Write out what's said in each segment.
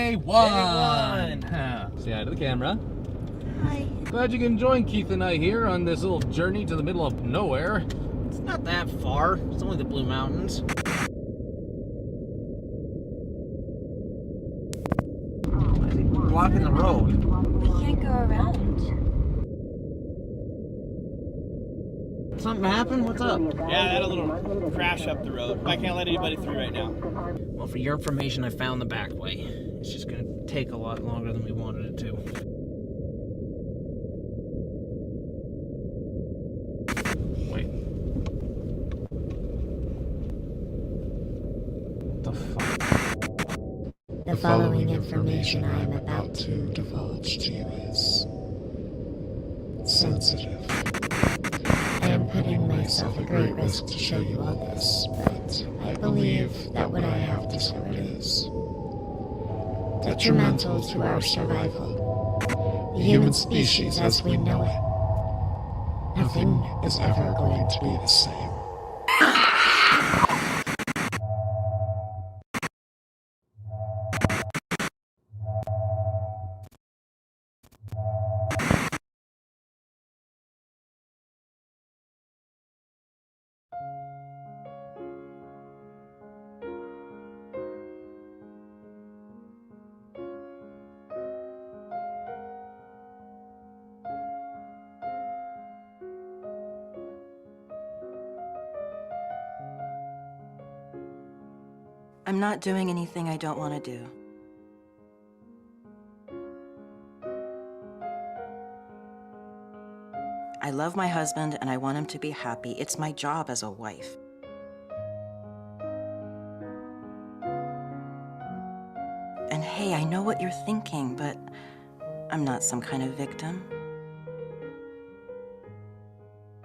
Day one. Say hi to the camera. Hi. Glad you can join Keith and I here on this little journey to the middle of nowhere. It's not that far. It's only the Blue Mountains. I think we're blocking the road. We can't go around. Something happened? What's up? Yeah, I had a little crash up the road. I can't let anybody through right now. Well, for your information, I found the back way. It's just gonna take a lot longer than we wanted it to. Wait. What the fuck? The following information I am about to divulge to you is sensitive. I am putting myself at great risk to show you all this, but I believe that what I have to say is detrimental to our survival, the human species as we know it. Nothing is ever going to be the same. I'm not doing anything I don't want to do. I love my husband and I want him to be happy. It's my job as a wife. And hey, I know what you're thinking, but I'm not some kind of victim.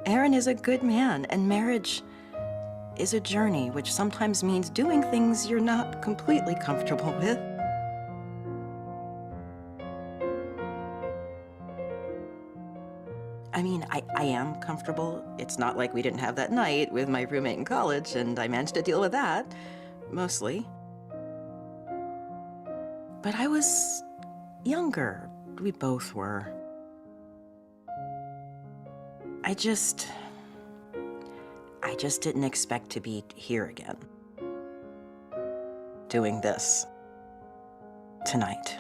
Aaron is a good man, and marriage is a journey, which sometimes means doing things you're not completely comfortable with. I mean, I am comfortable. It's not like we didn't have that night with my roommate in college, and I managed to deal with that, mostly. But I was younger. We both were. I just didn't expect to be here again, doing this tonight.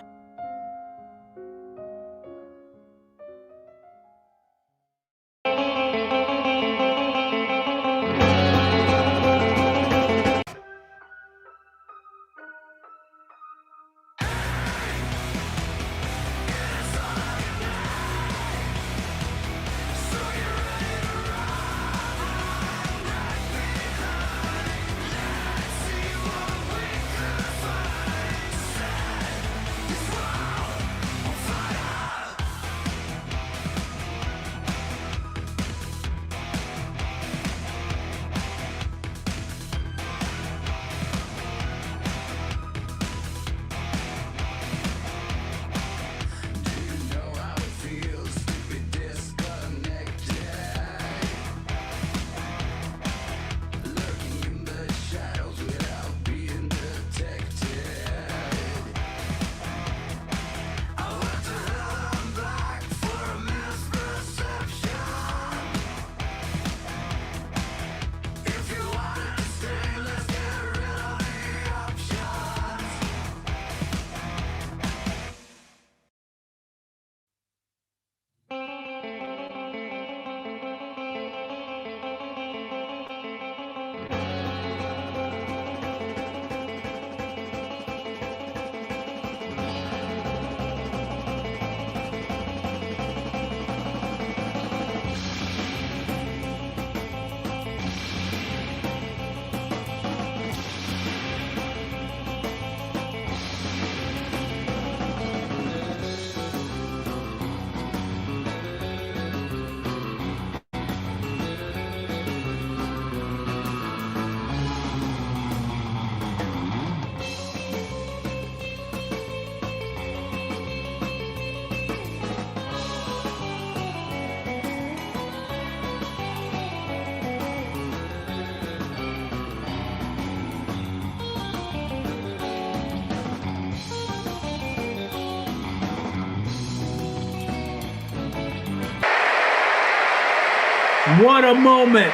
What a moment.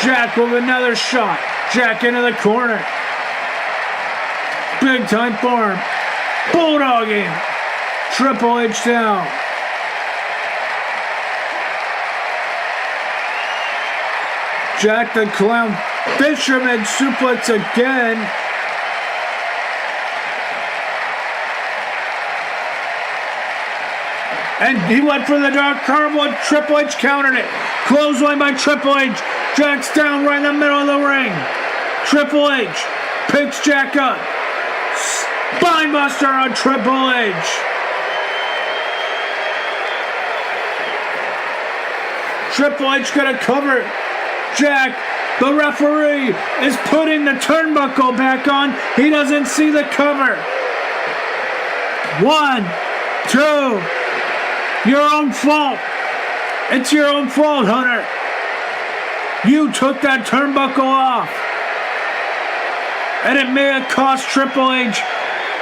Jack with another shot. Jack into the corner. Big time for him. Bulldogging. Triple H down. Jack the Clown. Fisherman suplex again. And he went for the dark carnival and Triple H countered it. Clothesline by Triple H. Jack's down right in the middle of the ring. Triple H picks Jack up. Spinebuster on Triple H. Triple H gonna cover Jack. The referee is putting the turnbuckle back on. He doesn't see the cover. 1, 2. Your own fault. It's your own fault, Hunter. You took that turnbuckle off. And it may have cost Triple H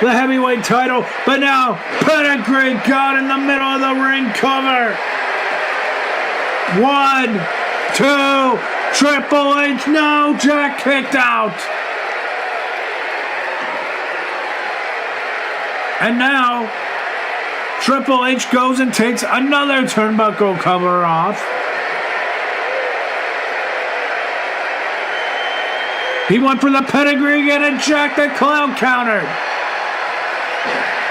the heavyweight title, but now Pedigree got in the middle of the ring cover. 1, 2. Triple H, no, Jack kicked out. And now, Triple H goes and takes another turnbuckle cover off. He went for the pedigree again and Jack the Clown countered.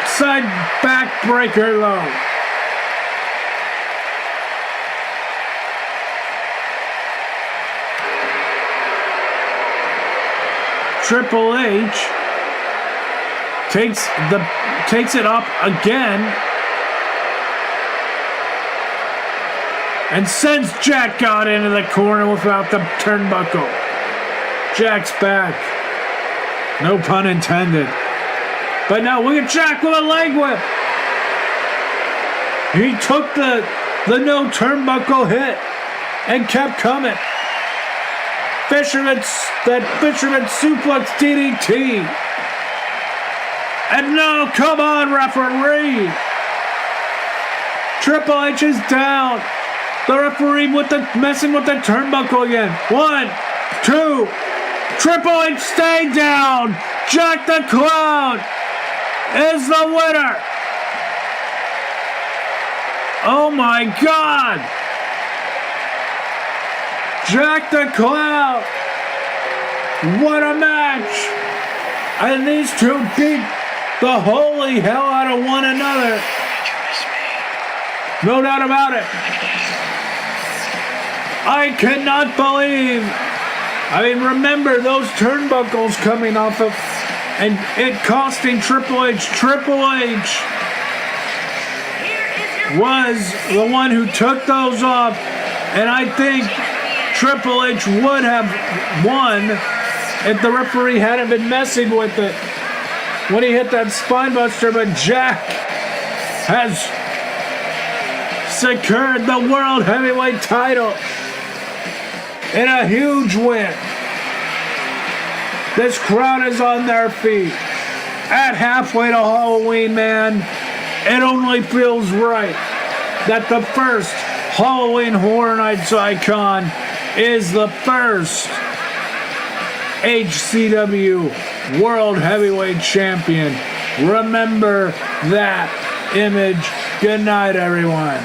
Side backbreaker though. Triple H takes it up again and sends Jack out into the corner without the turnbuckle. Jack's back. No pun intended. But now look at Jack with a leg whip. He took the no turnbuckle hit and kept coming. Fisherman suplex DDT. And no, come on, referee. Triple H is down. The referee messing with the turnbuckle again. 1, 2. Triple H stayed down. Jack the Clown is the winner. Oh my God. Jack the Clown. What a match. And these two beat the holy hell out of one another. No doubt about it. I cannot believe. Remember those turnbuckles coming off of and it costing Triple H. Triple H was the one who took those off, and I think Triple H would have won if the referee hadn't been messing with it when he hit that spinebuster, but Jack has secured the World Heavyweight title in a huge win. This crowd is on their feet. At halfway to Halloween, man, it only feels right that the first Halloween Horror Nights icon is the first HCW World Heavyweight Champion. Remember that image. Good night, everyone.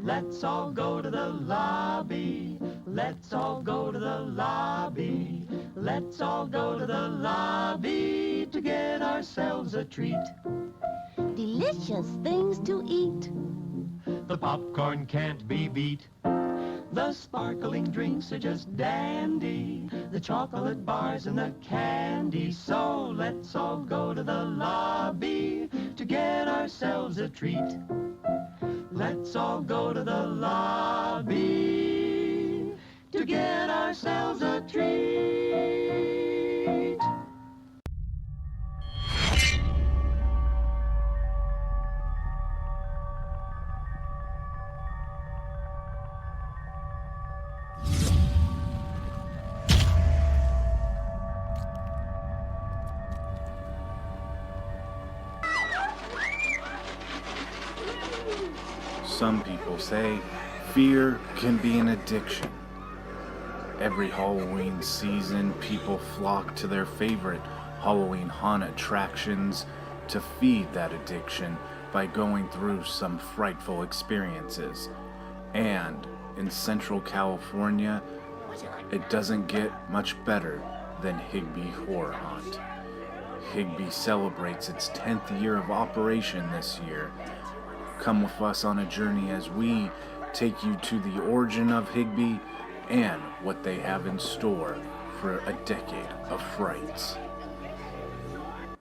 Let's all go to the lobby. Let's all go to the lobby. Let's all go to the lobby to get ourselves a treat. Delicious things to eat. The popcorn can't be beat. The sparkling drinks are just dandy. The chocolate bars and the candy. So let's all go to the lobby to get ourselves a treat. Let's all go to the lobby to get ourselves a treat. Some people say fear can be an addiction. Every Halloween season, people flock to their favorite Halloween haunt attractions to feed that addiction by going through some frightful experiences. And in Central California, it doesn't get much better than Higbee Horror Haunt. Higbee celebrates its 10th year of operation this year. Come with us on a journey as we take you to the origin of Higbee and what they have in store for a decade of frights.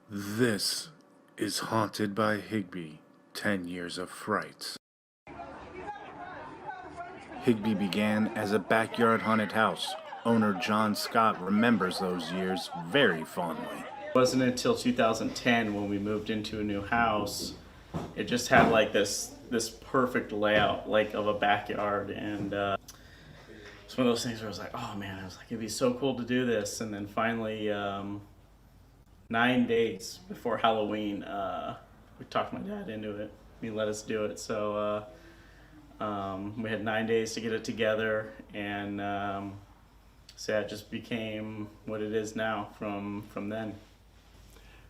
This is Haunted by Higbee, 10 Years of Frights. Higbee began as a backyard haunted house. Owner John Scott remembers those years very fondly. It wasn't until 2010 when we moved into a new house. It just had like this perfect layout like of a backyard, and it's one of those things where I was like, oh man, I was like, it'd be so cool to do this. And then finally, 9 days before Halloween, we talked my dad into it. He let us do it. So we had 9 days to get it together, and so it just became what it is now from then.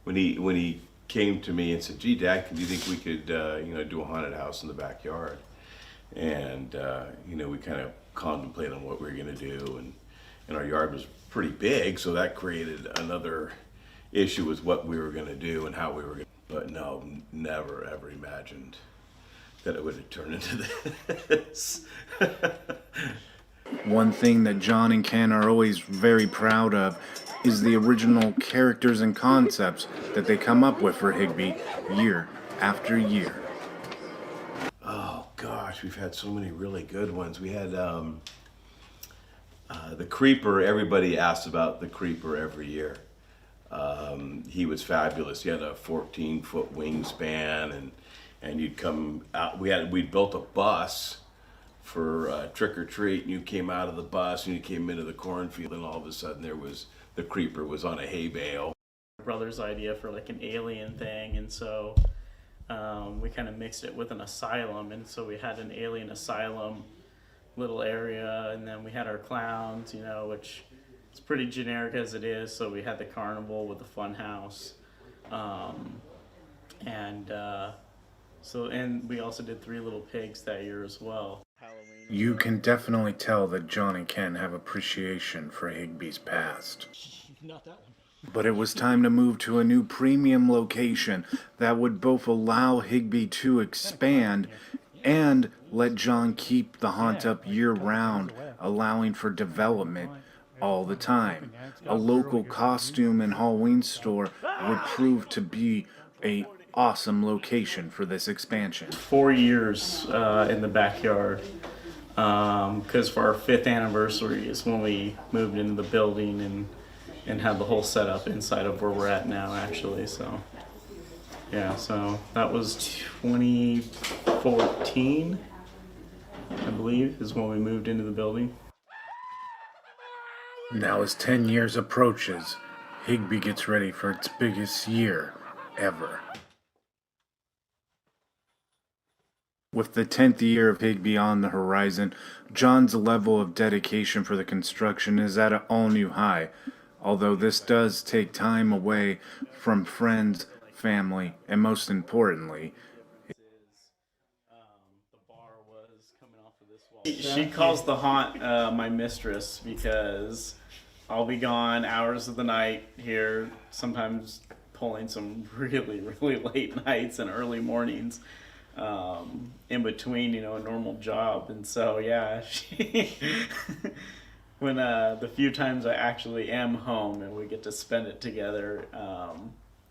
When he came to me and said, "Gee, Dad, do you think we could do a haunted house in the backyard?" And we kind of contemplated on what we were going to do, and our yard was pretty big, so that created another issue with what we were going to do and how we were going to. But no, never ever imagined that it would have turned into this. One thing that John and Ken are always very proud of is the original characters and concepts that they come up with for Higbee year after year. Oh gosh, we've had so many really good ones. We had the Creeper. Everybody asks about the Creeper every year. He was fabulous. He had a 14-foot wingspan, and you'd come out. We'd built a bus for trick or treat, and you came out of the bus and you came into the cornfield, and all of a sudden the Creeper was on a hay bale. My brother's idea for like an alien thing, and so we kind of mixed it with an asylum, and so we had an alien asylum little area, and then we had our clowns, which it's pretty generic as it is. So we had the carnival with the fun house, and we also did 3 Little Pigs that year as well. You can definitely tell that John and Ken have appreciation for Higbee's past. Not that one. But it was time to move to a new premium location that would both allow Higbee to expand and let John keep the haunt up year-round, allowing for development all the time. A local costume and Halloween store would prove to be an awesome location for this expansion. 4 years in the backyard, because for our 5th anniversary is when we moved into the building and had the whole setup inside of where we're at now, actually. So yeah, so that was 2014, I believe, is when we moved into the building. Now as 10 years approaches, Higbee gets ready for its biggest year ever. With the 10th year of Higbee on the horizon, John's level of dedication for the construction is at an all-new high, although this does take time away from friends, family, and most importantly, she calls the haunt my mistress, because I'll be gone hours of the night here, sometimes pulling some really, really late nights and early mornings in between, a normal job. And so, yeah, when the few times I actually am home and we get to spend it together,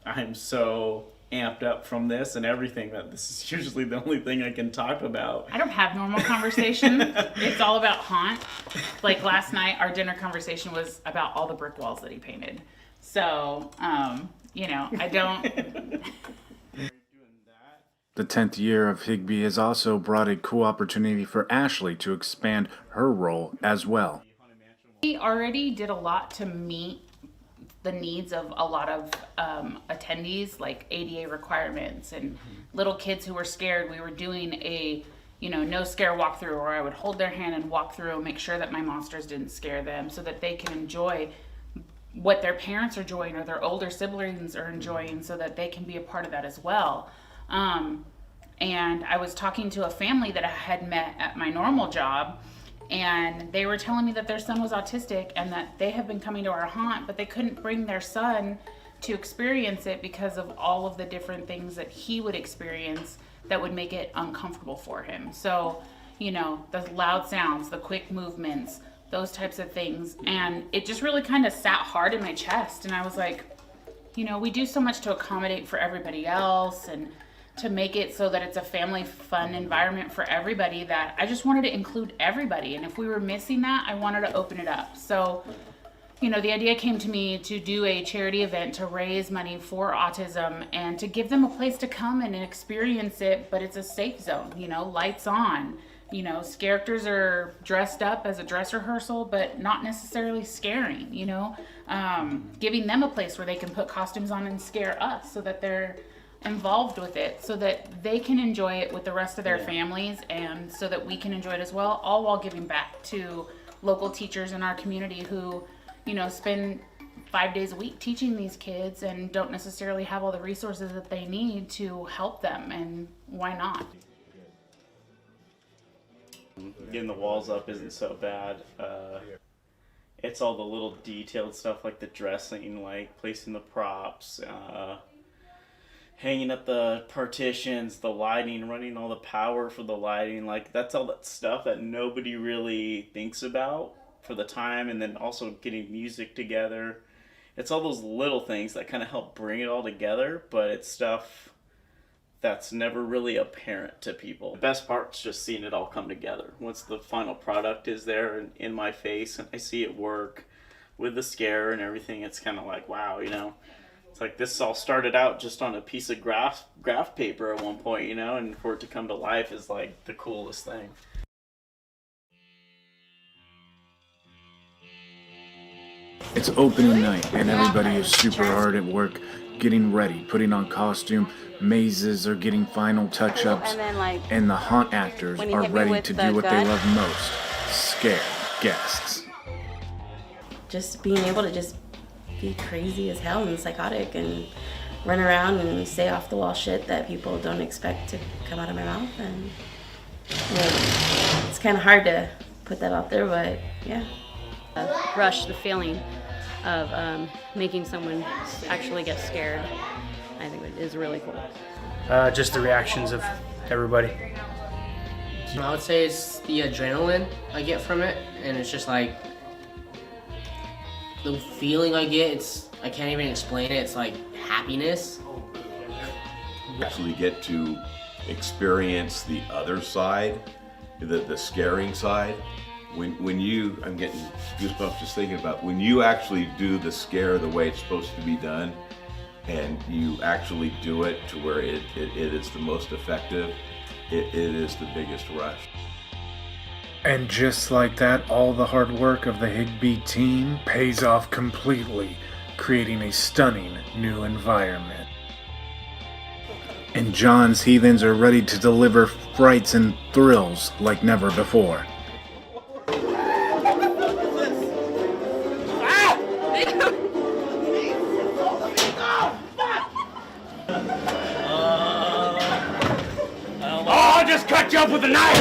I'm so amped up from this and everything that this is usually the only thing I can talk about. I don't have normal conversation. It's all about haunt. Like last night, our dinner conversation was about all the brick walls that he painted. So, I don't... The 10th year of Higbee has also brought a cool opportunity for Ashley to expand her role as well. He already did a lot to meet the needs of a lot of attendees, like ADA requirements and little kids who were scared. We were doing a no scare walkthrough, or I would hold their hand and walk through and make sure that my monsters didn't scare them, so that they can enjoy what their parents are enjoying or their older siblings are enjoying, so that they can be a part of that as well. And I was talking to a family that I had met at my normal job, and they were telling me that their son was autistic and that they have been coming to our haunt, but they couldn't bring their son to experience it because of all of the different things that he would experience that would make it uncomfortable for him. So, the loud sounds, the quick movements, those types of things. And it just really kind of sat hard in my chest. And I was like, we do so much to accommodate for everybody else and to make it so that it's a family fun environment for everybody, that I just wanted to include everybody. And if we were missing that, I wanted to open it up. So, the idea came to me to do a charity event to raise money for autism and to give them a place to come and experience it, but it's a safe zone, lights on. Characters are dressed up as a dress rehearsal, but not necessarily scaring, giving them a place where they can put costumes on and scare us, so that they're involved with it, so that they can enjoy it with the rest of their families, and so that we can enjoy it as well, all while giving back to local teachers in our community who spend 5 days a week teaching these kids and don't necessarily have all the resources that they need to help them, and why not? Getting the walls up isn't so bad. It's all the little detailed stuff like the dressing, like placing the props, hanging up the partitions, the lighting, running all the power for the lighting. Like, that's all that stuff that nobody really thinks about for the time, and then also getting music together. It's all those little things that kind of help bring it all together, but it's stuff that's never really apparent to people. The best part's just seeing it all come together. Once the final product is there in my face and I see it work with the scare and everything, it's kind of like, wow, it's like this all started out just on a piece of graph paper at one point, and for it to come to life is like the coolest thing. It's opening night, and everybody is super hard at work, getting ready, putting on costume. Mazes are getting final touch-ups, and the haunt actors are ready to do what they love most: scare guests. Just being able to just be crazy as hell and psychotic and run around and say off-the-wall shit that people don't expect to come out of my mouth, and it's kind of hard to put that out there, but yeah. Rush the feeling of making someone actually get scared, I think it is really cool. Just the reactions of everybody. I would say it's the adrenaline I get from it, and it's just like the feeling I get, I can't even explain it, it's like happiness. You actually get to experience the other side, the scaring side. When you, I'm getting goosebumps just thinking about, when you actually do the scare the way it's supposed to be done, and you actually do it to where it is the most effective, it is the biggest rush. And just like that, all the hard work of the Higbee team pays off completely, creating a stunning new environment. And John's heathens are ready to deliver frights and thrills like never before. I'll just cut you up with a knife!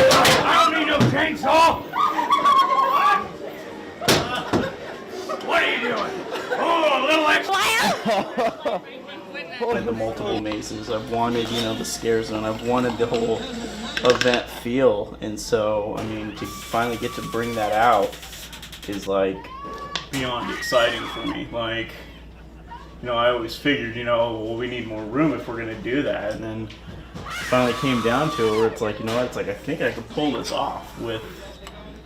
I don't need no chainsaw! What are you doing? Oh, a little extra! The multiple mazes, I've wanted, the scare zone, I've wanted the whole event feel, and so, to finally get to bring that out is like beyond exciting for me. Like, I always figured, well, we need more room if we're gonna do that, and then finally came down to it where it's like, it's like I think I could pull this off with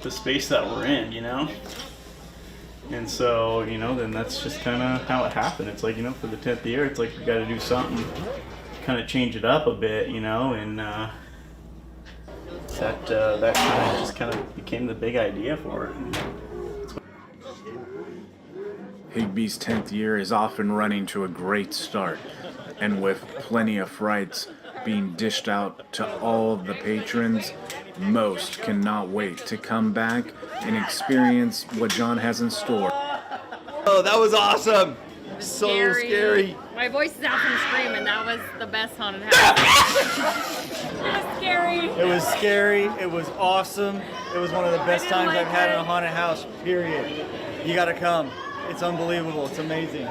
the space that we're in, and so, then that's just kind of how it happened. It's like, for the 10th year, it's like we got to do something, kind of change it up a bit, and that kind of became the big idea for it. Higbee's 10th year is off and running to a great start, and with plenty of frights being dished out to all of the patrons, most cannot wait to come back and experience what John has in store. Oh, that was awesome. So scary. My voice is out from screaming. That was the best haunted house. It was scary. It was scary. It was awesome. It was one of the best times I've had in a haunted house, period. You gotta come. It's unbelievable. It's amazing.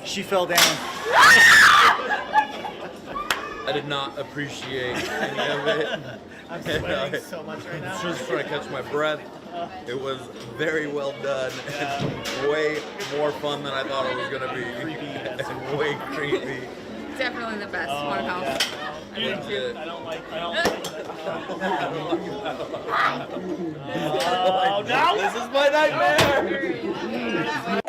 She fell down. I did not appreciate any of it. I'm sweating so much right now. Just trying to catch my breath. It was very well done and way more fun than I thought it was going to be. And way creepy. Definitely the best haunted house. I don't like Oh no! This is my nightmare!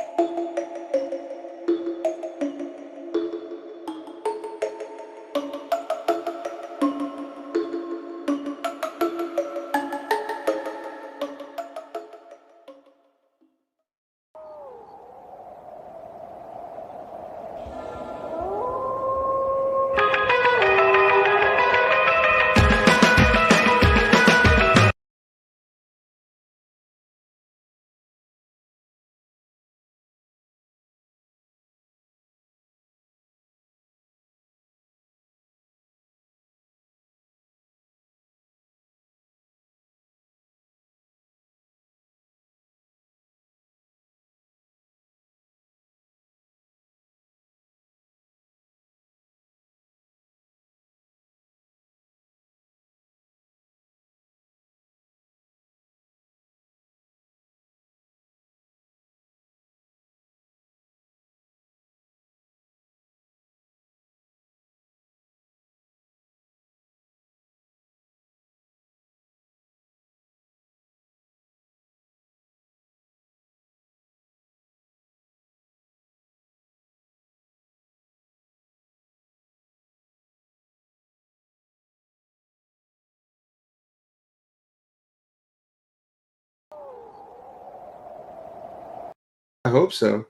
I hope so.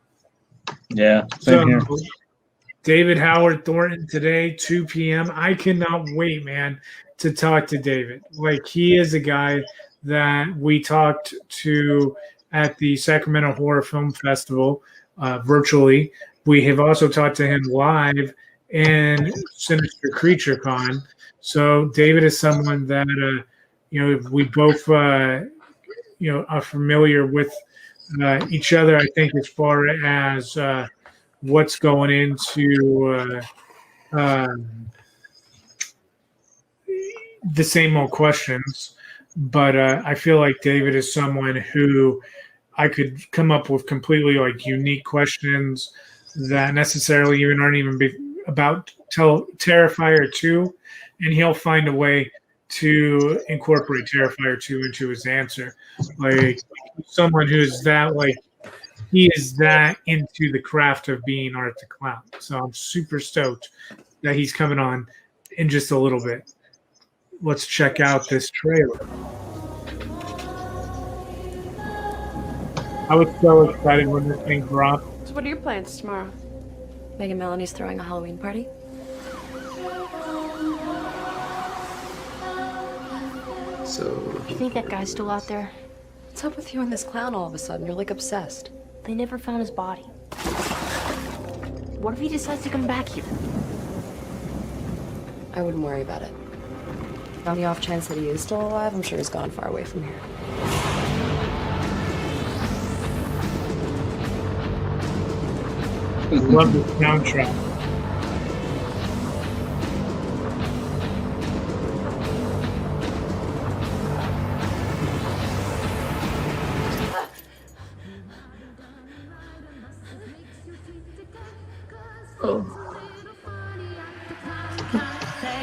Yeah, same here. David Howard Thornton today, 2 p.m. I cannot wait, man, to talk to David. Like, he is a guy that we talked to at the Sacramento Horror Film Festival virtually. We have also talked to him live in Sinister Creature Con. So David is someone that, we both, are familiar with each other, I think, as far as what's going into the same old questions. But I feel like David is someone who I could come up with completely unique questions that necessarily even aren't even about Terrifier 2, and he'll find a way to incorporate Terrifier 2 into his answer. Like, someone who is that, he is that into the craft of being Art the Clown. So I'm super stoked that he's coming on in just a little bit. Let's check out this trailer. I was so excited when this thing dropped. So what are your plans tomorrow? Megan Melanie's throwing a Halloween party. So You think that guy's still out there? What's up with you and this clown all of a sudden? You're like obsessed. They never found his body. What if he decides to come back here? I wouldn't worry about it. On the off chance that he is still alive, I'm sure he's gone far away from here. I love the soundtrack.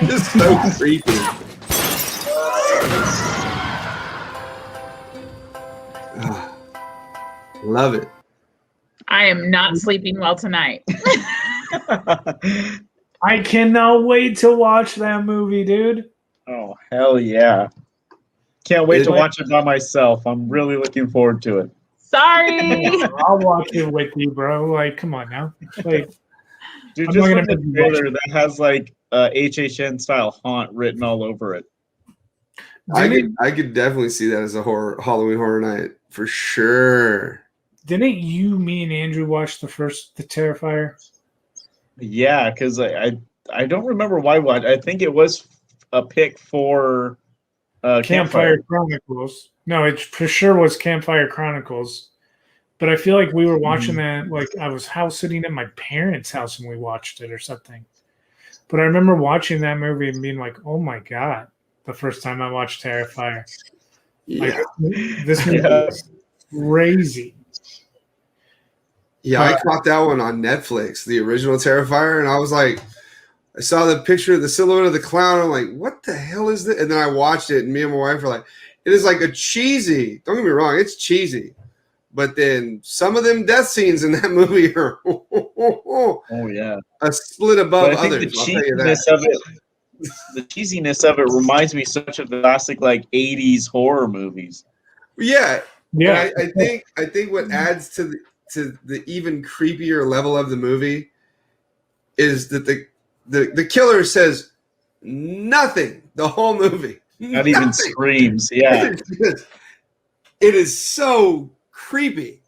It's so creepy. Love it. I am not sleeping well tonight. I cannot wait to watch that movie, dude. Oh, hell yeah. Can't wait to watch it by myself. I'm really looking forward to it. Sorry. I'll watch it with you, bro. Like, come on now. Like, dude, I'm just not look gonna at the trailer that has like HHN style haunt written all over it. I could definitely see that as a Halloween Horror Night for sure. Didn't you, me, and Andrew watch the Terrifier? Yeah, because I don't remember why. I think it was a pick for Campfire Chronicles. No, it for sure was Campfire Chronicles. But I feel like we were watching that, like I was house sitting at my parents' house and we watched it or something. But I remember watching that movie and being like, "Oh my god!" The first time I watched Terrifier, like this movie is crazy. Yeah, I caught that one on Netflix, the original Terrifier, and I was like, I saw the picture of the silhouette of the clown. I'm like, what the hell is this? And then I watched it, and me and my wife were like, it is like a cheesy. Don't get me wrong, it's cheesy. But then some of them death scenes in that movie are a split above But I think others. the I'll tell you cheesiness that. of it, the cheesiness of it reminds me so much of the classic like '80s horror movies. Yeah. Yeah. I think what adds to the even creepier level of the movie is that the killer says nothing the whole movie. Not even screams. Yeah. It is so creepy.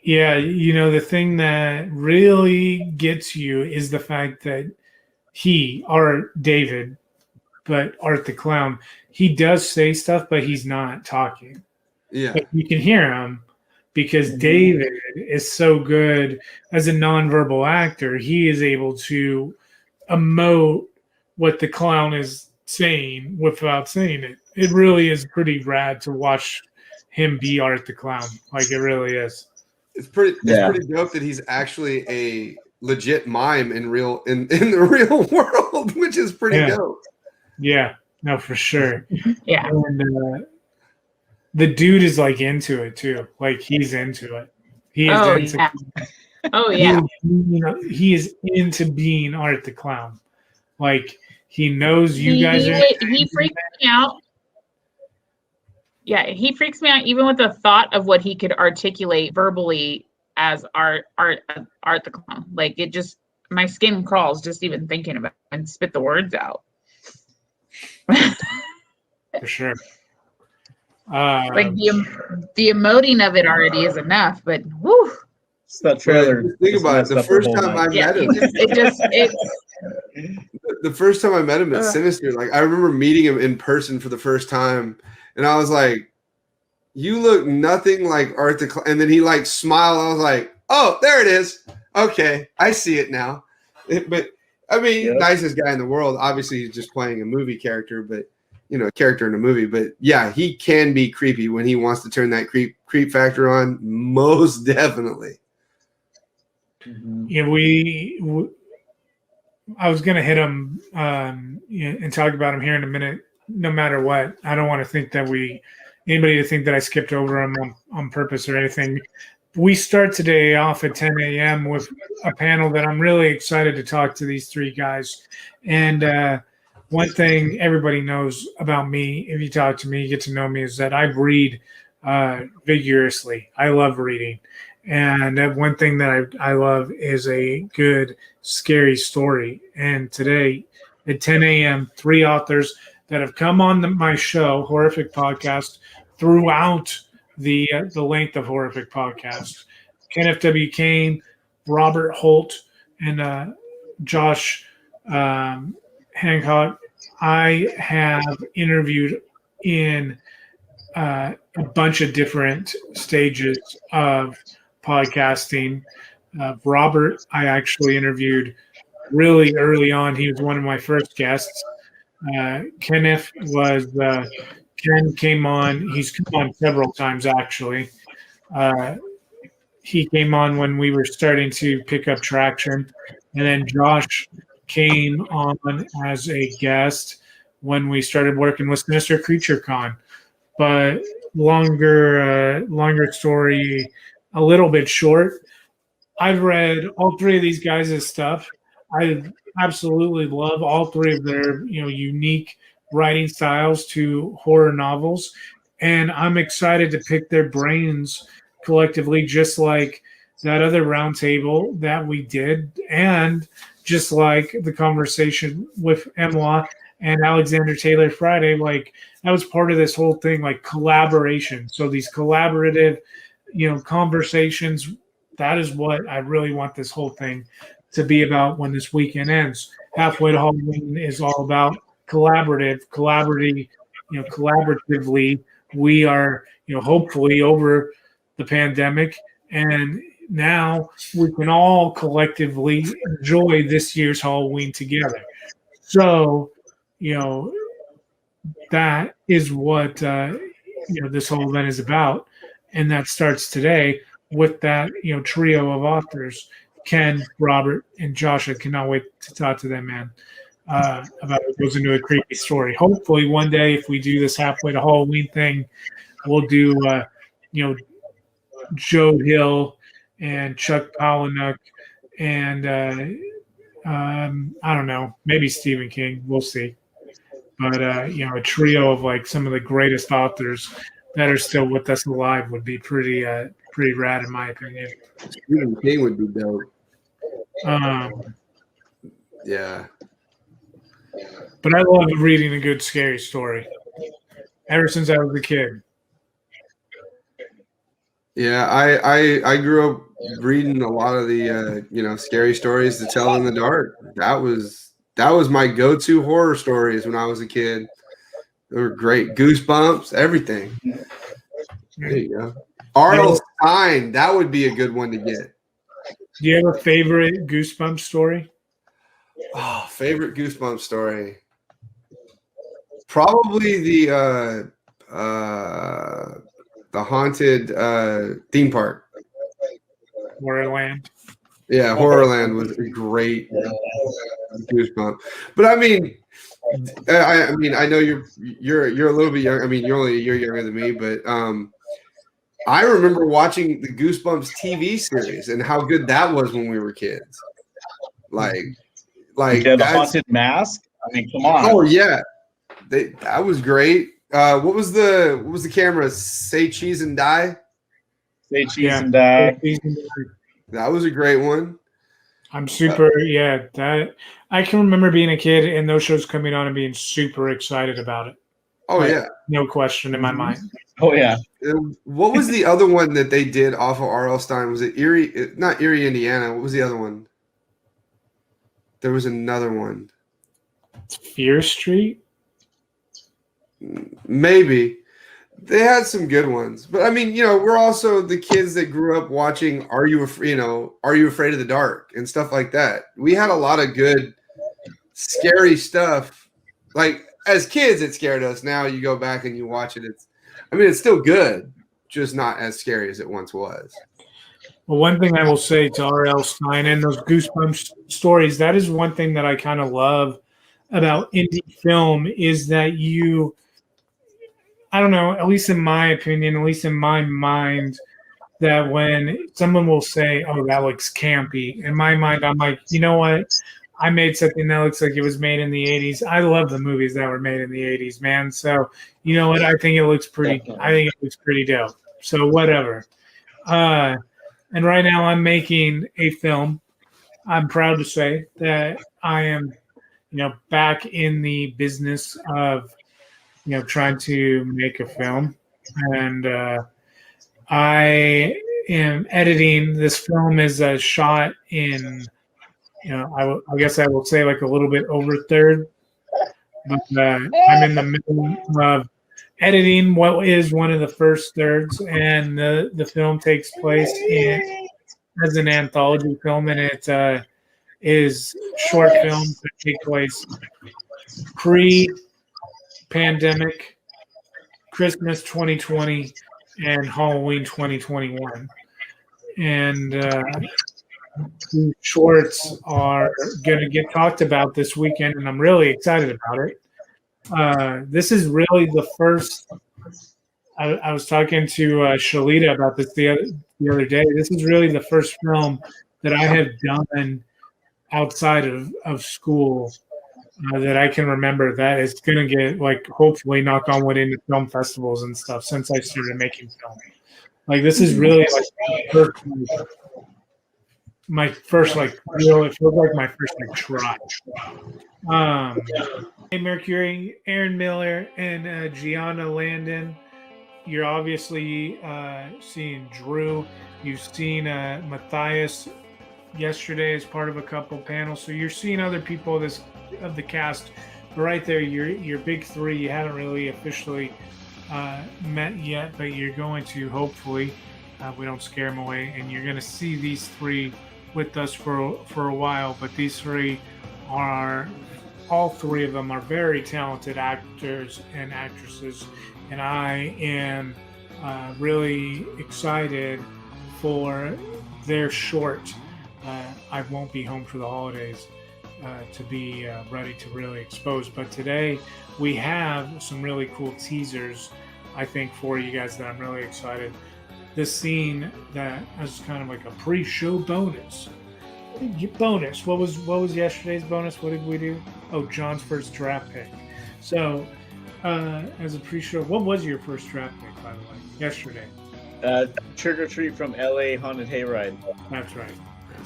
Yeah, you know, the thing that really gets you is the fact that David, but Art the Clown, he does say stuff, but he's not talking. Yeah. But you can hear him because David is so good as a nonverbal actor. He is able to emote what the clown is saying without saying it. It really is pretty rad to watch him be Art the Clown. Like, it really is. It's pretty dope that he's actually a legit mime in the real world, which is pretty dope. Yeah, no, for sure. Yeah. And the dude is like into it too. Like, he's into it. He is he is into being Art the Clown. Like, he knows you guys are. He freaks me out. Yeah, he freaks me out even with the thought of what he could articulate verbally as Art the Clown. Like, it just, my skin crawls just even thinking about it and spit the words out. For sure. Like the emoting of it already is enough, but whew. It's that trailer. Think about it. The first time I met him, the first time I met him at Sinister, like I remember meeting him in person for the first time, and I was like, "You look nothing like Art the Clown." And then he like smiled. I was like, "Oh, there it is. Okay, I see it now." But I mean, nicest guy in the world. Obviously, he's just playing a movie character, but a character in a movie. But yeah, he can be creepy when he wants to turn that creep factor on. Most definitely. Yeah, I was gonna hit him and talk about him here in a minute. No matter what, I don't want to think that anybody to think that I skipped over him on purpose or anything. We start today off at 10 a.m. with a panel that I'm really excited to talk to these three guys. And one thing everybody knows about me, if you talk to me, you get to know me, is that I read vigorously. I love reading. And one thing that I love is a good, scary story. And today at 10 a.m., three authors that have come on my show, Horrific Podcast, throughout the length of Horrific Podcast. Kenneth W. Kane, Robert Holt, and Josh Hancock. I have interviewed in a bunch of different stages of podcasting. Robert, I actually interviewed really early on. He was one of my first guests. Kenneth was Ken came on. He's come on several times actually. He came on when we were starting to pick up traction, and then Josh came on as a guest when we started working with Sinister Creature Con. But longer story, a little bit short. I've read all three of these guys' stuff. I absolutely love all three of their unique writing styles to horror novels, and I'm excited to pick their brains collectively, just like that other roundtable that we did, and just like the conversation with Emma and Alexander Taylor Friday, like that was part of this whole thing, like collaboration. So these collaborative, conversations, that is what I really want this whole thing to be about when this weekend ends. Halfway to Halloween is all about collaboratively. We are, hopefully over the pandemic, and now we can all collectively enjoy this year's Halloween together. So, that is what this whole event is about, and that starts today with that trio of authors, Ken, Robert, and Josh. I cannot wait to talk to them, man, about what goes into a creepy story. Hopefully, one day, if we do this halfway to Halloween thing, we'll do Joe Hill and Chuck Palahniuk and I don't know, maybe Stephen King. We'll see. But a trio of like some of the greatest authors that are still with us alive would be pretty rad in my opinion. Stephen King would be dope. Yeah. But I love reading a good scary story. Ever since I was a kid. Yeah, I grew up reading a lot of the scary stories to tell in the dark. That was my go-to horror stories when I was a kid. They were great. Goosebumps, everything. There you go. R.L. Stine, that would be a good one to get. Do you have a favorite Goosebumps story? Oh, favorite Goosebumps story. Probably the haunted theme park. Horrorland. Yeah, Horrorland was a great Goosebump. But I mean, I know you're a little bit young. I mean, you're only a year younger than me, but I remember watching the Goosebumps TV series and how good that was when we were kids. Like the Haunted Mask. I mean, come on. Oh yeah, that was great. What was the camera? Say cheese and die. Say cheese and die. That was a great one. I'm super that I can remember being a kid and those shows coming on and being super excited about it. Oh yeah, no question in my mind. Oh yeah. What was the other one that they did off of R.L. Stine? Was it Erie? Not Erie, Indiana. What was the other one? There was another one. Fear Street? Maybe. They had some good ones. But I mean, we're also the kids that grew up watching Are You Afraid of the Dark and stuff like that. We had a lot of good scary stuff. Like as kids it scared us. Now you go back and you watch it, it's still good, just not as scary as it once was. Well, one thing I will say to R.L. Stine and those Goosebumps stories, that is one thing that I kind of love about indie film is that I don't know, at least in my opinion, at least in my mind, that when someone will say, oh, that looks campy, in my mind, I'm like, you know what? I made something that looks like it was made in the 80s. I love the movies that were made in the 80s, man. So, you know what? I think it looks pretty dope. So whatever. And right now I'm making a film. I'm proud to say that I am, back in the business of, trying to make a film. And I am editing. This film is shot in, I guess I will say like a little bit over a third. But I'm in the middle of editing what is one of the first thirds, and the film takes place as an anthology film, and it is short films that take place pre-pandemic, Christmas 2020, and Halloween 2021. And these shorts are going to get talked about this weekend, and I'm really excited about it. This is really the first. I was talking to Shalita about this the other day. This is really the first film that I have done outside of school that I can remember that is going to get, like, hopefully, knock on wood, into film festivals and stuff since I started making film. Like, this is really like my first like real. It feels like my first like try. Hey Mercury, Aaron Miller, and Gianna Landon. You're obviously seeing Drew. You've seen Matthias yesterday as part of a couple panels. So you're seeing other people of the cast. But right there, your big three. You haven't really officially met yet, but you're going to hopefully. We don't scare them away, and you're going to see these three with us for a while. But these three are. All three of them are very talented actors and actresses, and I am really excited for their short. I won't be home for the holidays to be ready to really expose. But today we have some really cool teasers, I think, for you guys that I'm really excited. This scene that is kind of like a pre-show bonus. Bonus. What was yesterday's bonus? What did we do? Oh, John's first draft pick. So, as a pre-show, what was your first draft pick, by the way? Yesterday. Trick or Treat from LA Haunted Hayride. That's right.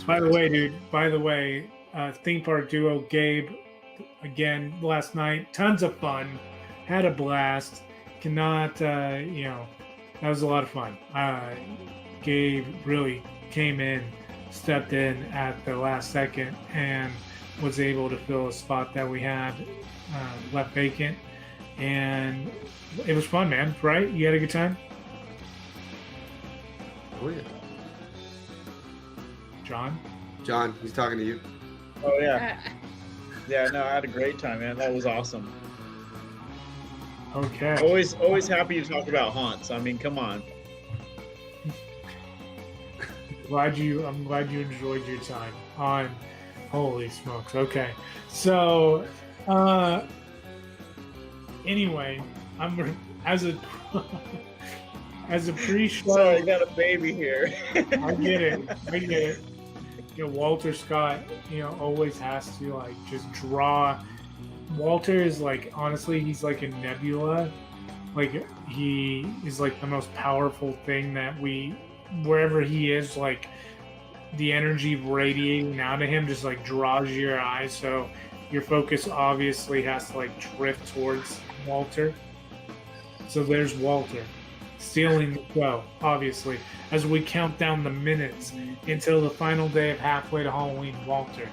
By the way, dude. By the way, theme park duo Gabe, again last night. Tons of fun. Had a blast. Cannot, that was a lot of fun. Gabe really came in. Stepped in at the last second and was able to fill a spot that we had left vacant, and it was fun, man. Right? You had a good time? Oh yeah. John, he's talking to you. Oh yeah. Yeah, no, I had a great time, man. That was awesome. Okay. Always happy to talk about haunts. I mean, come on. I'm glad you enjoyed your time on. Holy smokes. Okay. So, anyway, I'm as a pre-show. Sorry, I got a baby here. I get it. Walter Scott, always has to like just draw. Walter is like, honestly, he's like a nebula. Like he is like the most powerful thing that wherever he is, like the energy radiating out of him just like draws your eyes, so your focus obviously has to like drift towards Walter. So there's Walter stealing the show, obviously, as we count down the minutes until the final day of Halfway to Halloween. Walter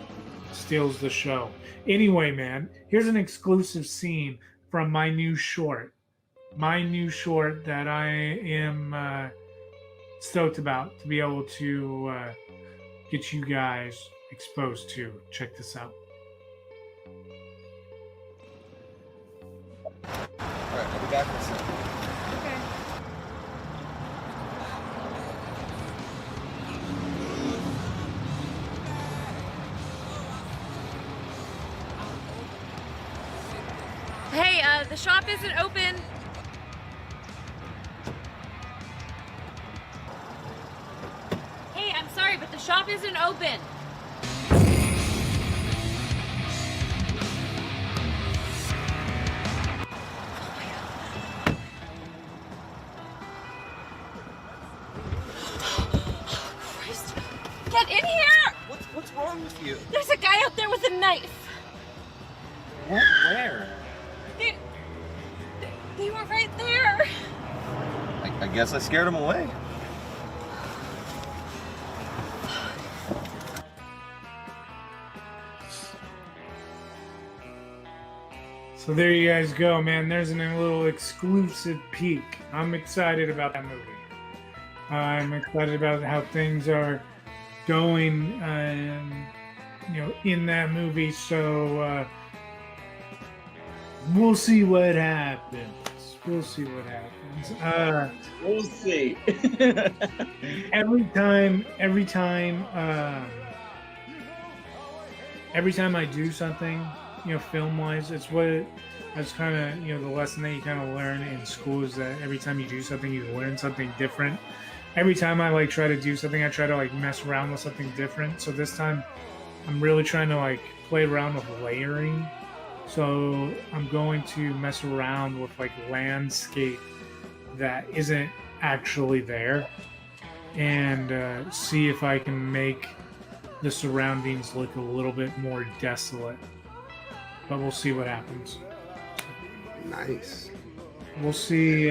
steals the show. Anyway, man, here's an exclusive scene from my new short that I am stoked about to be able to get you guys exposed to. Check this out. Alright, I'll be back in a second. Hey, the shop isn't open. Hey, I'm sorry, but the shop isn't open. Christ. Get in here! What's wrong with you? There's a guy out there with a knife. Where? They were right there. I guess I scared him away. So there you guys go, man. There's a little exclusive peek. I'm excited about that movie. I'm excited about how things are going, in that movie. So we'll see what happens. We'll see. Every time I do something, film-wise, it's kind of, the lesson that you kind of learn in school is that every time you do something, you learn something different. Every time I try to do something, I try to mess around with something different. So this time, I'm really trying to play around with layering. So I'm going to mess around with landscape that isn't actually there, and see if I can make the surroundings look a little bit more desolate. But we'll see what happens. Nice. We'll see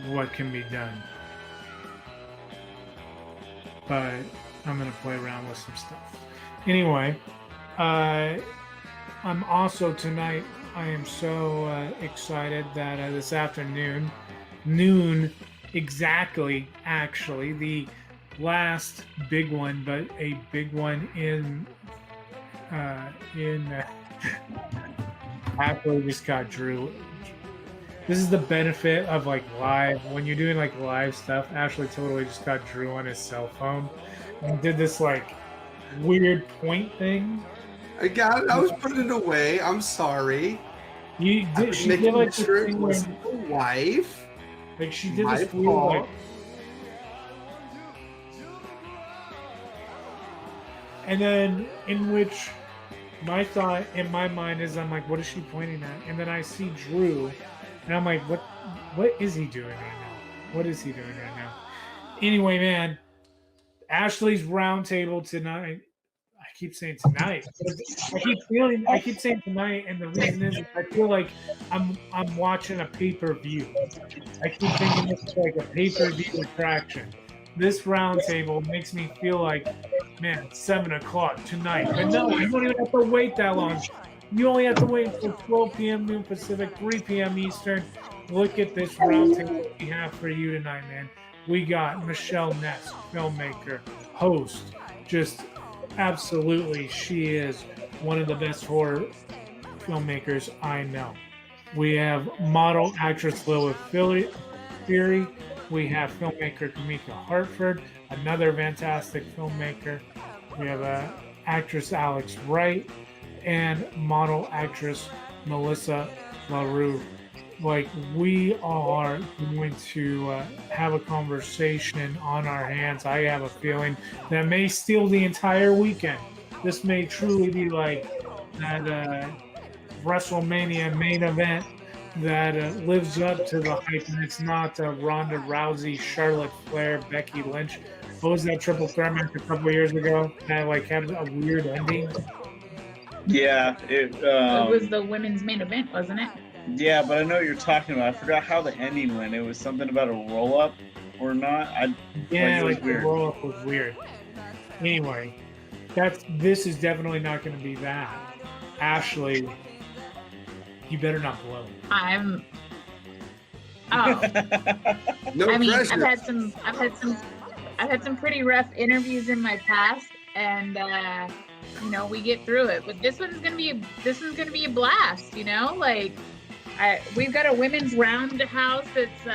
what can be done. But I'm going to play around with some stuff. Anyway, I'm also tonight, I am so excited that this afternoon, noon exactly, actually, the last big one, but a big one in Apple just got Drew. This is the benefit of like live. When you're doing like live stuff, Ashley totally just got Drew on his cell phone and did this like weird point thing. I got it. I was putting it away. I'm sorry. You did. She did like this sure it thing was where, the wife. like she did My this weird fault. like. And then in which my thought in my mind is I'm like, what is she pointing at? And then I see Drew, and I'm like, what is he doing right now? What is he doing right now? Anyway, man, Ashley's roundtable tonight. I keep saying tonight. I keep saying tonight, and the reason is I feel like I'm watching a pay-per-view. I keep thinking it's like a pay-per-view attraction. This roundtable makes me feel like, man, it's 7 o'clock tonight. But no, you don't even have to wait that long. You only have to wait until 12 p.m. noon Pacific, 3 p.m. Eastern. Look at this roundtable we have for you tonight, man. We got Michelle Ness, filmmaker, host. Just absolutely, she is one of the best horror filmmakers I know. We have model actress Lilith Fury. We have filmmaker Kamika Hartford, another fantastic filmmaker. We have actress Alex Wright and model actress Melissa LaRue. Like, we are going to have a conversation on our hands. I have a feeling that may steal the entire weekend. This may truly be like that WrestleMania main event that lives up to the hype, and it's not Ronda Rousey, Charlotte Flair, Becky Lynch. What was that triple threat match a couple of years ago that like had a weird ending? Yeah, It was the women's main event, wasn't it? Yeah, but I know what you're talking about. I forgot how the ending went. It was something about a roll up or not. Yeah, like like the roll up was weird. Anyway, this is definitely not going to be that. Ashley, you better not blow. No I mean, pressure. I've had some pretty rough interviews in my past, and we get through it. But this one's gonna be a blast. We've got a women's roundhouse that's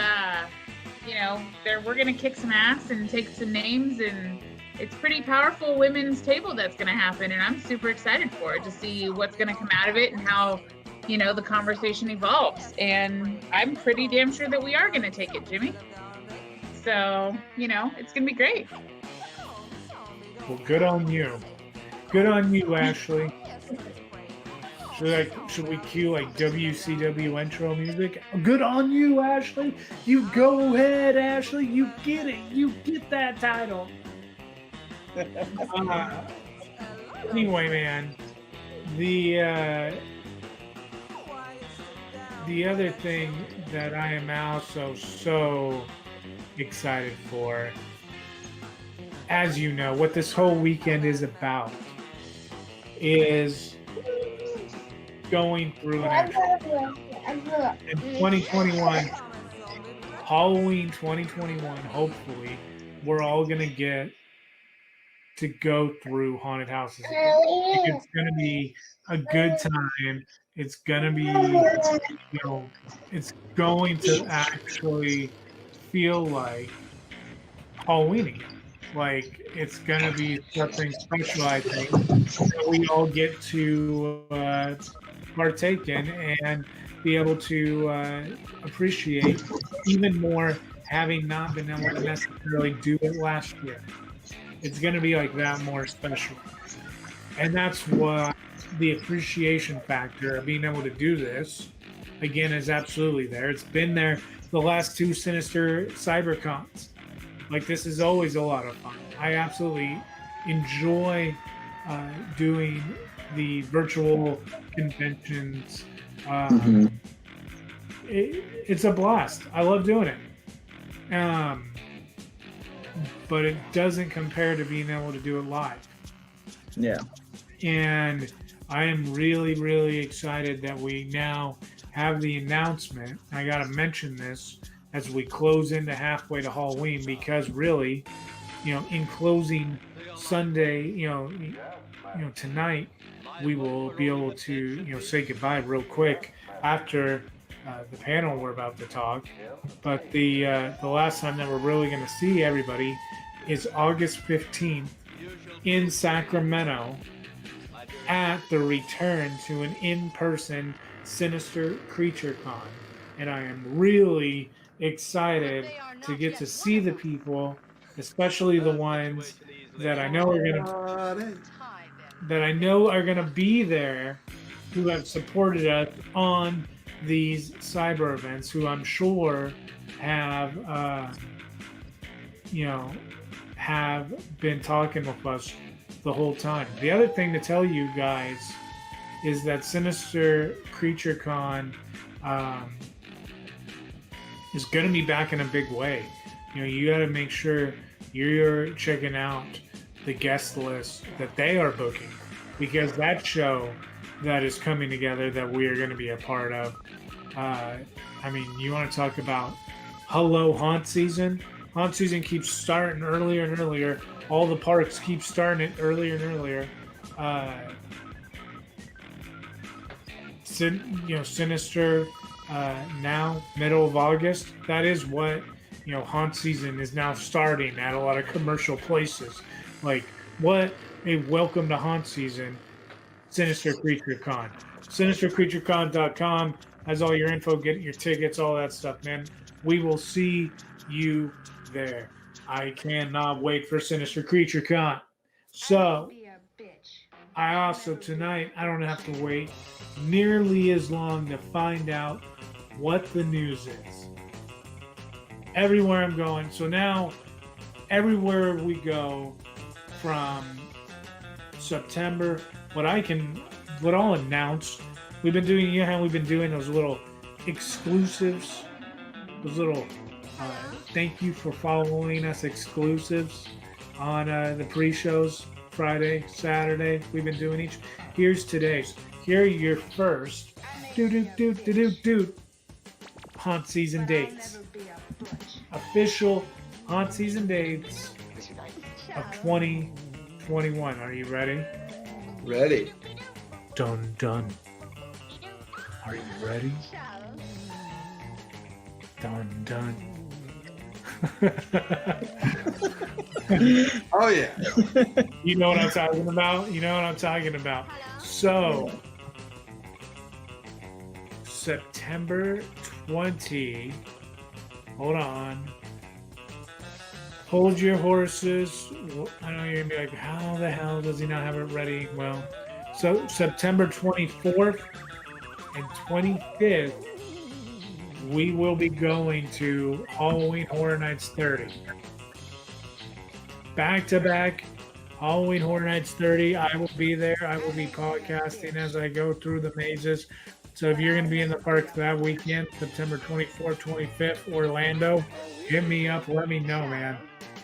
we're gonna kick some ass and take some names, and it's pretty powerful women's table that's gonna happen, and I'm super excited for it to see what's gonna come out of it and how the conversation evolves. And I'm pretty damn sure that we are gonna take it, Jimmy. So it's gonna be great. Well, good on you. Good on you, Ashley. Should we cue like WCW intro music? Good on you, Ashley. You go ahead, Ashley. You get it. You get that title. Anyway, man, the other thing that I am also so excited for, as you know, what this whole weekend is about is going through in 2021, Halloween 2021, hopefully, we're all going to get to go through haunted houses again. It's going to be a good time. It's going to be, it's going to actually feel like Halloween again. Like, it's going to be something special, I think, that we all get to partake in and be able to appreciate even more, having not been able to necessarily do it last year. It's going to be like that more special. And that's what the appreciation factor of being able to do this, again, is absolutely there. It's been there the last two Sinister CyberCons. Like, this is always a lot of fun. I absolutely enjoy doing the virtual conventions. It's a blast. I love doing it. But it doesn't compare to being able to do it live. Yeah. And I am really, really excited that we now have the announcement. I got to mention this as we close into halfway to Halloween, because really, in closing Sunday, tonight, we will be able to, say goodbye real quick after the panel we're about to talk. But the last time that we're really going to see everybody is August 15th in Sacramento at the return to an in-person Sinister Creature Con. And I am really excited to get to see the people, especially the ones that I know are gonna be there, who have supported us on these cyber events, who I'm sure have have been talking with us the whole time. The other thing to tell you guys is that Sinister Creature Con is going to be back in a big way. You got to make sure you're checking out the guest list that they are booking, because that show that is coming together that we are going to be a part of. You want to talk about hello haunt season? Haunt season keeps starting earlier and earlier. All the parks keep starting it earlier and earlier. Sinister now, middle of August. That is what, haunt season is now starting at a lot of commercial places. Like, what a welcome to haunt season, Sinister Creature Con. SinisterCreatureCon.com has all your info, get your tickets, all that stuff, man. We will see you there. I cannot wait for Sinister Creature Con. So, I also tonight, I don't have to wait nearly as long to find out what the news is. Everywhere I'm going. So now, everywhere we go from September, what I'll announce, we've been doing those little exclusives, those little thank you for following us exclusives on the pre-shows, Friday, Saturday. We've been doing each. Here's today's. Here are your first haunt season dates. Official haunt season dates of 2021. Are you ready? Ready. Dun dun. Are you ready? Dun dun. Oh yeah. You know what I'm talking about. So, September 20. Hold on. Hold your horses. I know you're gonna be like, how the hell does he not have it ready? Well, so September 24th and 25th, we will be going to Halloween Horror Nights 30. Back to back, Halloween Horror Nights 30. I will be there. I will be podcasting as I go through the mazes. So if you're going to be in the park that weekend, September 24th, 25th, Orlando, hit me up. Let me know, man.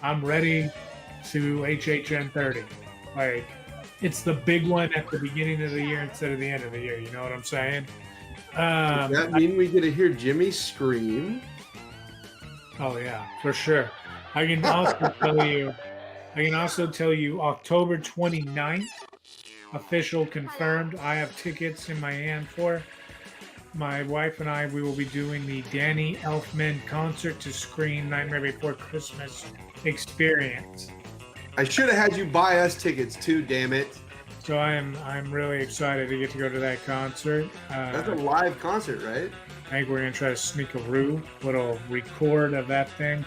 I'm ready to HHN 30. Like, it's the big one at the beginning of the year instead of the end of the year. You know what I'm saying? Does that mean we get to hear Jimmy scream? Oh yeah, for sure. I can also tell you October 29th, official confirmed. I have tickets in my hand for. My wife and I, we will be doing the Danny Elfman Concert to Scream Nightmare Before Christmas experience. I should have had you buy us tickets too, damn it. So I'm really excited to get to go to that concert. That's a live concert, right? I think we're going to try to sneak a little record of that thing.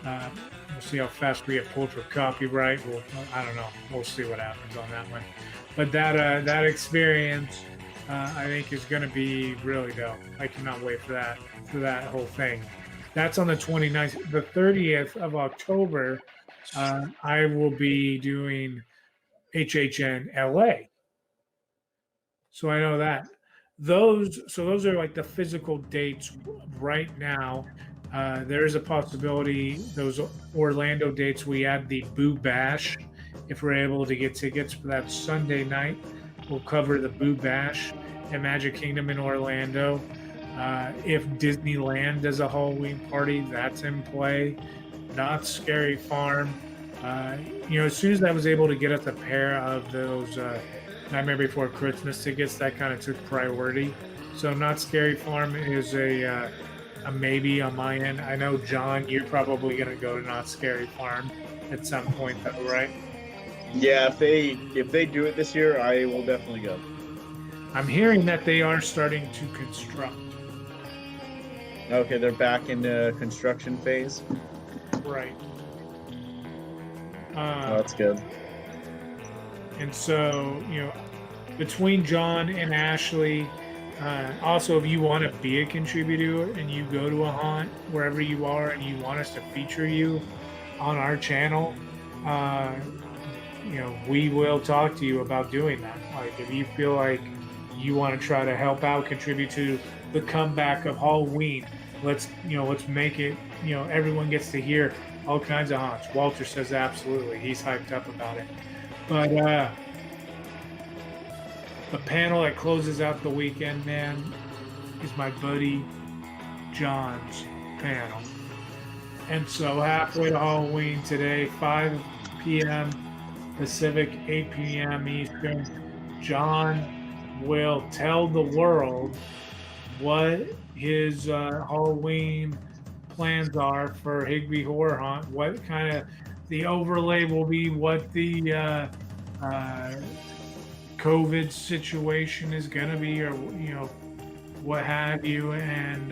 We'll see how fast we get pulled for copyright. I don't know. We'll see what happens on that one. But that experience, I think, is going to be really dope. I cannot wait for that whole thing. That's on the 29th. The 30th of October, I will be doing HHN LA. So I know that. Those are like the physical dates right now. There is a possibility those Orlando dates, we add the Boo Bash. If we're able to get tickets for that Sunday night, we'll cover the Boo Bash at Magic Kingdom in Orlando. If Disneyland does a Halloween party, that's in play. Not Scary Farm. As soon as I was able to get us a pair of those Nightmare Before Christmas tickets, that kind of took priority. So Not Scary Farm is a maybe on my end. I know, John, you're probably going to go to Not Scary Farm at some point, though, right? Yeah, if they do it this year, I will definitely go. I'm hearing that they are starting to construct. Okay, they're back in the construction phase. Right. That's good. And so, between John and Ashley, also, if you want to be a contributor and you go to a haunt wherever you are and you want us to feature you on our channel, we will talk to you about doing that. Like, if you feel like you want to try to help out, contribute to the comeback of Halloween, let's make it, everyone gets to hear all kinds of haunts. Walter says absolutely. He's hyped up about it. But the panel that closes out the weekend, man, is my buddy John's panel. And so halfway to Halloween today, 5 p.m. Pacific, 8 p.m. Eastern, John will tell the world what his Halloween plans are for Higbee Horror Haunt, what kind of the overlay will be, what the COVID situation is going to be, or what have you, and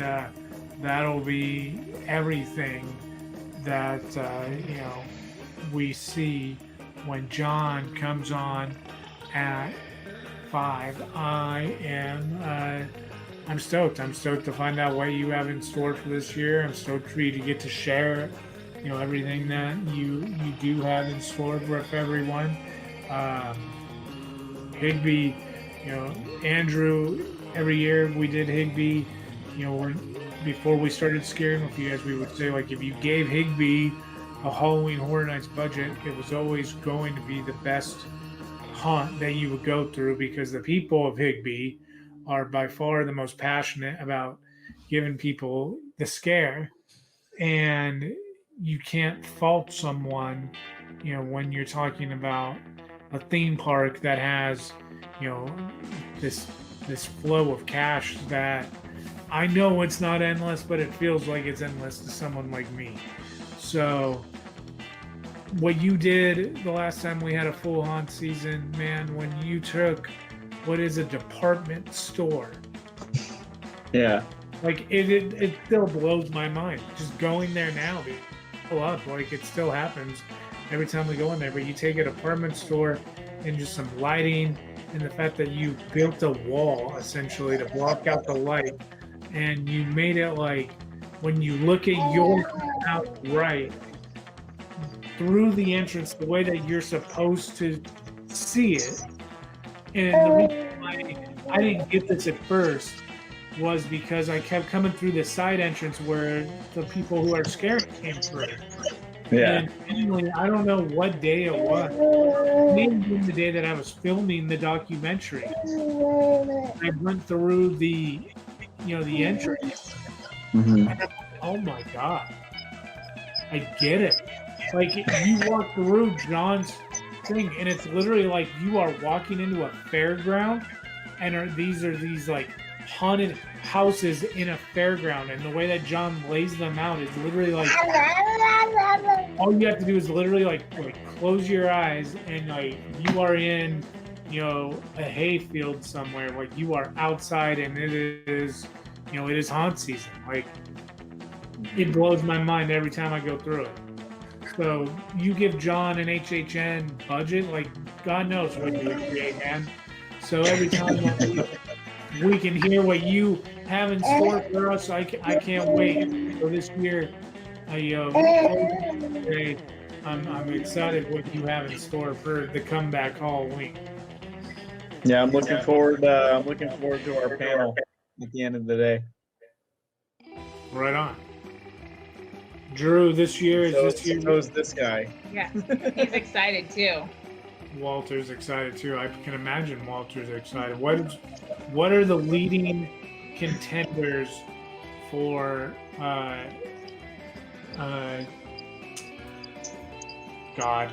that'll be everything that we see when John comes on at 5. I'm stoked. I'm stoked to find out what you have in store for this year. I'm stoked for you to get to share, everything that you do have in store with everyone. Higbee, Andrew, every year we did Higbee, before we started scaring with you guys, we would say, like, if you gave Higbee a Halloween Horror Nights budget, it was always going to be the best haunt that you would go through, because the people of Higbee are by far the most passionate about giving people the scare. And you can't fault someone, when you're talking about a theme park that has, this flow of cash that I know it's not endless, but it feels like it's endless to someone like me. So what you did the last time we had a full haunt season, man, when you took what is a department store. Yeah. Like, it still blows my mind. Just going there now, pull up, like, it still happens every time we go in there. But you take a department store and just some lighting, and the fact that you built a wall essentially to block out the light, and you made it like when you look at your house right through the entrance, the way that you're supposed to see it. And the reason why I didn't get this at first was because I kept coming through the side entrance where the people who are scared came through. Yeah. And anyway, I don't know what day it was. Maybe the day that I was filming the documentary. I went through the entrance. Mm-hmm. And oh my God. I get it. Like, you walk through John's thing, and it's literally like you are walking into a fairground, and these like haunted houses in a fairground, and the way that John lays them out is literally like all you have to do is literally like close your eyes, and like you are in a hayfield somewhere, like you are outside, and it is haunt season. Like, it blows my mind every time I go through it. So you give John an HHN budget, like, God knows what you would create, man. So every time we can hear what you have in store for us, I can't wait. So this year, I'm excited what you have in store for the comeback Halloween. Yeah, I'm looking forward. I'm looking forward to our panel at the end of the day. Right on. Drew, this year is this year. So is this guy. Yeah, he's excited too. Walter's excited too. I can imagine Walter's excited. What are the leading contenders for God?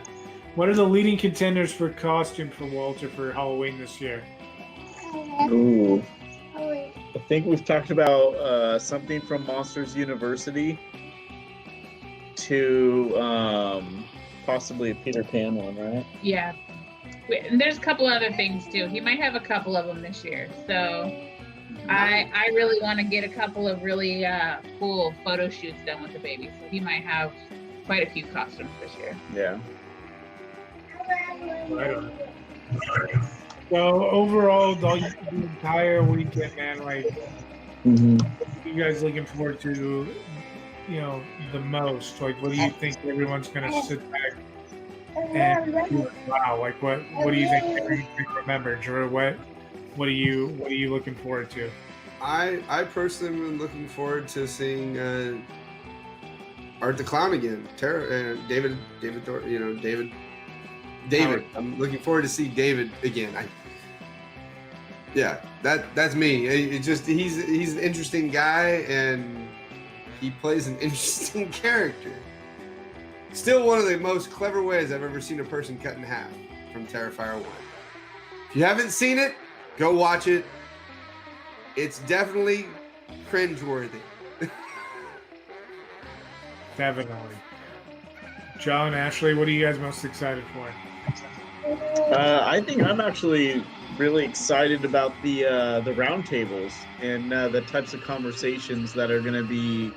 What are the leading contenders for costume for Walter for Halloween this year? Ooh. I think we've talked about something from Monsters University to possibly a Peter Pan one, right? Yeah. And there's a couple other things too. He might have a couple of them this year. So I really want to get a couple of really cool photo shoots done with the baby. So he might have quite a few costumes this year. Yeah. Right on. So overall, the entire weekend, man, like, Mm-hmm. what are you guys looking forward to, the most? Like, what do you think everyone's going to sit back and be like, wow, like, what do you think everyone can remember? Drew, what are you looking forward to? I personally am looking forward to seeing Art the Clown again. David Thornton, David. I'm looking forward to see David again. That's me. He's an interesting guy, and he plays an interesting character. Still one of the most clever ways I've ever seen a person cut in half from Terrifier 1. If you haven't seen it, go watch it. It's definitely cringeworthy. Definitely. John, Ashley, what are you guys most excited for? I think I'm actually really excited about the roundtables and the types of conversations that are going to be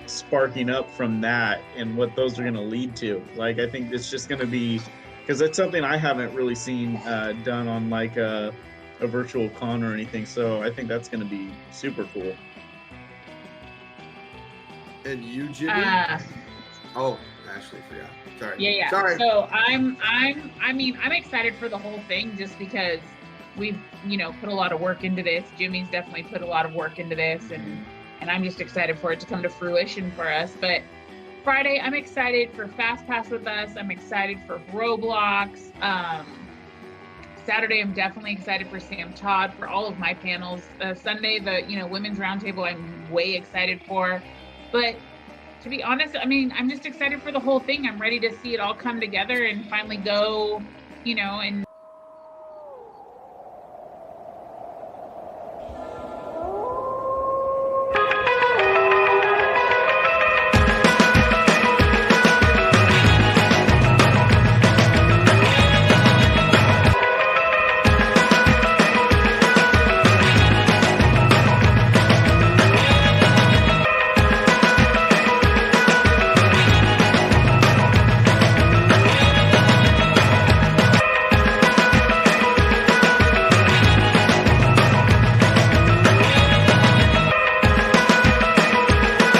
sparking up from that and what those are going to lead to. Like, I think it's just going to be, because that's something I haven't really seen done on like a virtual con or anything. So I think that's going to be super cool. And you, Jimmy? Oh, Ashley, forgot. Sorry. Yeah. Sorry. So I'm excited for the whole thing just because we've, put a lot of work into this. Jimmy's definitely put a lot of work into this, and I'm just excited for it to come to fruition for us. But Friday, I'm excited for Fast Pass with Us. I'm excited for Roblox. Saturday, I'm definitely excited for Sam Todd for all of my panels. Sunday, the Women's Roundtable, I'm way excited for. But to be honest, I'm just excited for the whole thing. I'm ready to see it all come together and finally go, and